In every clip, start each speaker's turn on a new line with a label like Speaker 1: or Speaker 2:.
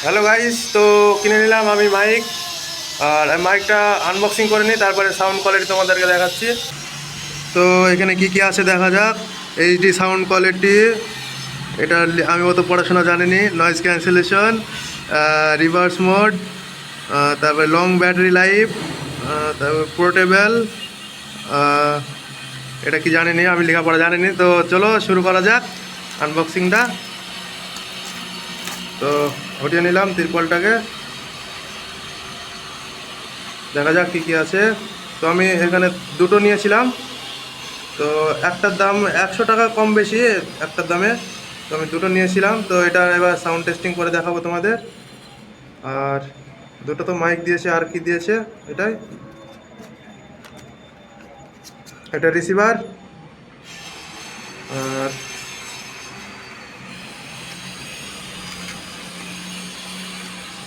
Speaker 1: Hello guys, তো কিনে নিলাম আমি মাইক। আর মাইকটা আনবক্সিং করে নিই, তারপরে সাউন্ড কোয়ালিটি তোমাদেরকে দেখাচ্ছি। তো এখানে কি কি আছে দেখা যাক। এইচডি সাউন্ড কোয়ালিটি, এটা আমি অত পড়াশোনা জানিনি। নয়েজ ক্যান্সেলেশন, রিভার্স মোড, তারপরে লং ব্যাটারি লাইফ, তারপরে পোর্টেবল, এটা কি জানিনি, আমি লেখাপড়া জানিনি। তো চলো শুরু করা যাক আনবক্সিংটা। তো হটিয়ে নিলাম তিরপলটাকে, দেখা যাক কী কী আছে। তো আমি এখানে দুটো নিয়েছিলাম, তো একটার দাম 100 টাকা কম বেশি একটার দামে। তো আমি দুটো নিয়েছিলাম, তো এটা এবার সাউন্ড টেস্টিং করে দেখাবো তোমাদের। আর দুটো তো মাইক দিয়েছে, আর কি দিয়েছে এটাই, এটা রিসিভার। আর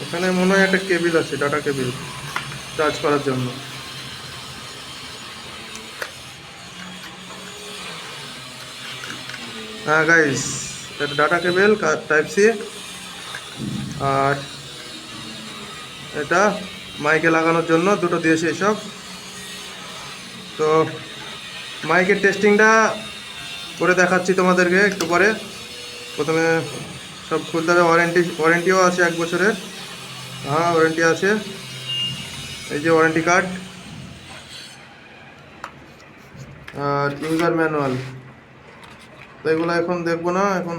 Speaker 1: এখানে মনে হয় একটা কেবিল আছে, ডাটা কেবিল চার্জ করার জন্য। হ্যাঁ গাইস, এটা ডাটা কেবল টাইপ সি। আর এটা মাইকে লাগানোর জন্য দুটো দিয়েছে এসব। তো মাইকের টেস্টিংটা করে দেখাচ্ছি তোমাদেরকে একটু পরে। প্রথমে সব খুলতে হবে। ওয়ারেন্টিও আছে 1 বছরের। হ্যাঁ, ওয়ারেন্টি আছে, এই যে ওয়ারেন্টি কার্ড। আর ইউজার ম্যানুয়াল। তো এগুলো এখন দেখবো না, এখন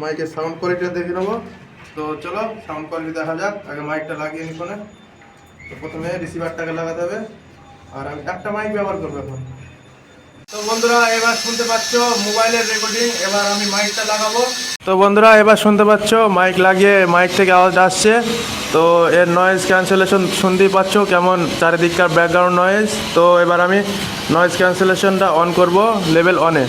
Speaker 1: মাইকের সাউন্ড কোয়ালিটিটা দেখে নেবো। তো চলো সাউন্ড কোয়ালিটি দেখা যাক। আগে মাইকটা লাগিয়ে নি ফোনে। তো প্রথমে রিসিভারটাকে লাগাতে হবে, আর আমি একটা মাইক ব্যবহার করবো এখন। তো বন্ধুরা এবার শুনতে পাচ্ছ মোবাইলের রেকর্ডিং, এবার আমি মাইকটা লাগাবো। তো বন্ধুরা এবার শুনতে পাচ্ছ মাইক লাগিয়ে মাইক থেকে আওয়াজ আসছে। তো এর নয়েজ ক্যান্সেলেশন শুনতেই পাচ্ছ কেমন চারিদিককার ব্যাকগ্রাউন্ড নয়েজ। তো এবার আমি নয়েজ ক্যান্সেলেশনটা অন করব লেভেল অনে।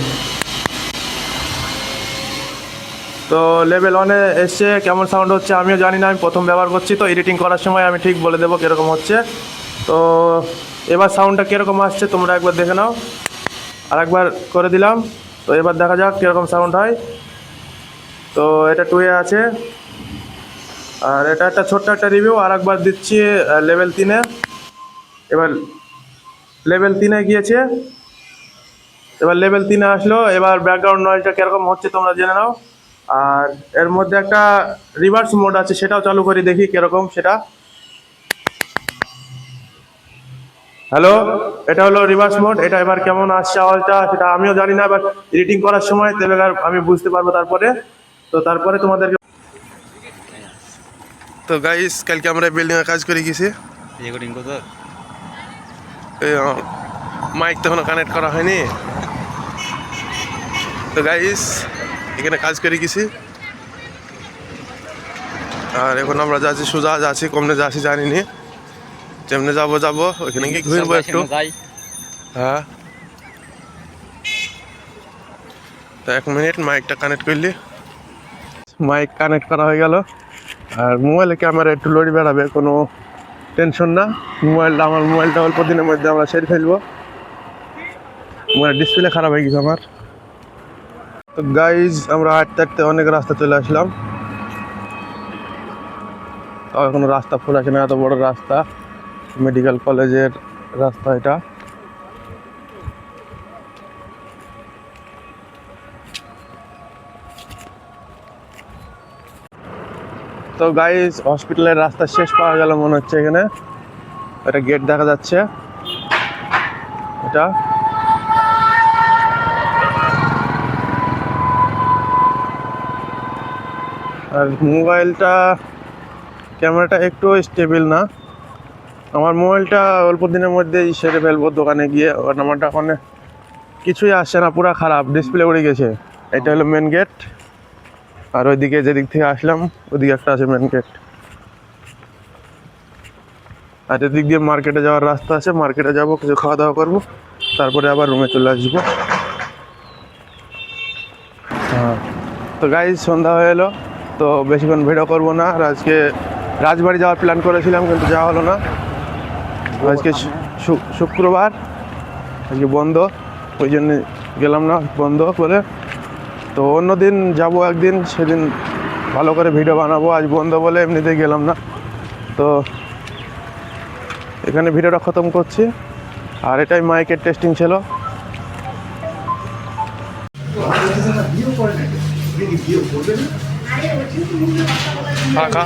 Speaker 1: তো লেভেল অনে এসছে, কেমন সাউন্ড হচ্ছে আমিও জানি না, আমি প্রথম ব্যবহার করছি। তো এডিটিং করার সময় আমি ঠিক বলে দেবো কীরকম হচ্ছে। তো এবার সাউন্ডটা কীরকম আসছে তোমরা একবার দেখে নাও। আর একবার করে দিলাম, তো এবার দেখা যাক কীরকম সাউন্ড হয়। তো এটা 2-এ আছে। আর এটা একটা ছোট্ট একটা রিভিউ, আর একবার দিচ্ছি লেভেল 3-এ। এবার লেভেল 3-এ গিয়েছে, এবার লেভেল 3-এ আসলো। এবার ব্যাকগ্রাউন্ড নয়েজটা কীরকম হচ্ছে তোমরা জেনে নাও। আর এর মধ্যে একটা রিভার্স মোড আছে, সেটাও চালু করে দেখি কীরকম সেটা। হ্যালো, এটা হলো রিভার্স মোড। এটা এবার কেমন আসছে আওয়াজটা সেটা আমিও জানি না, এবার এডিটিং করার সময় তবে আমি বুঝতে পারবো তারপরে। তো তারপরে তোমাদেরকে। তো গাইস, কালকে আমরা বিল্ডিংয়ে কাজ করে গেছি।
Speaker 2: রেকর্ডিং কত?
Speaker 1: মাইক তো এখনো কানেক্ট করা হয়নি। তো গাইস এখানে কাজ করে গেছি, আর এখন আমরা যাচ্ছি সোজা, যাচ্ছি কমনে যাচ্ছি জানিনি, যেমনি যাবো ওইখানে গিয়ে ঘুরবো একটু। হ্যাঁ, তো 1 মিনিট মাইকটা কানেক্ট করলি। মাইক কানেক্ট করা হয়ে গেল। আর মোবাইলে ক্যামেরা একটু লড়ি বেড়াবে, কোনো টেনশন না। আমার মোবাইলটা অল্প দিনের মধ্যে আমরা সেরে ফেলবো। মোবাইল ডিসপ্লে খারাপ হয়ে গেছে আমার। তো গাইজ আমরা হাঁটতে হাঁটতে অনেক রাস্তা চলে আসলাম। এখনো রাস্তা ফুল আছে না, এত বড় রাস্তা, মেডিকেল কলেজের রাস্তা এটা। তো গাইজ হসপিটালের রাস্তা শেষ পাওয়া গেল মনে হচ্ছে। এখানে একটা গেট দেখা যাচ্ছে, এটা। আর মোবাইলটা ক্যামেরাটা একটু স্টেবল না। আমার মোবাইলটা অল্প দিনের মধ্যেই সেরে ফেলবো দোকানে গিয়ে। আমারটা ওখানে কিছুই আসছে না, পুরো খারাপ, ডিসপ্লে উড়ে গেছে। এটা হলো মেন গেট। আর ওইদিকে যেদিক থেকে আসলাম ওইদিকে একটা আছে মেন গেট। আর এদিক দিয়ে মার্কেটে যাওয়ার রাস্তা আছে, মার্কেটে যাব, কিছু খাওয়া দাওয়া করবো, তারপরে আবার রুমে চলে আসবো। হ্যাঁ, তো গাইজ সন্ধ্যা হয়ে এলো, তো বেশিক্ষণ ভিডিও করবো না। আর আজকে রাজবাড়ি যাওয়ার প্ল্যান করেছিলাম, কিন্তু যাওয়া হলো না। আজকে শুক্রবার, আজকে বন্ধ, ওই জন্য গেলাম না, বন্ধ করে। তো অন্য দিন যাবো একদিন, সেদিন ভালো করে ভিডিও বানাবো। আজ বন্ধ বলে এমনিতেই গেলাম না। তো এখানে ভিডিওটা খতম করছি। আর এটাই মাইকের টেস্টিং ছিল। ফাঁকা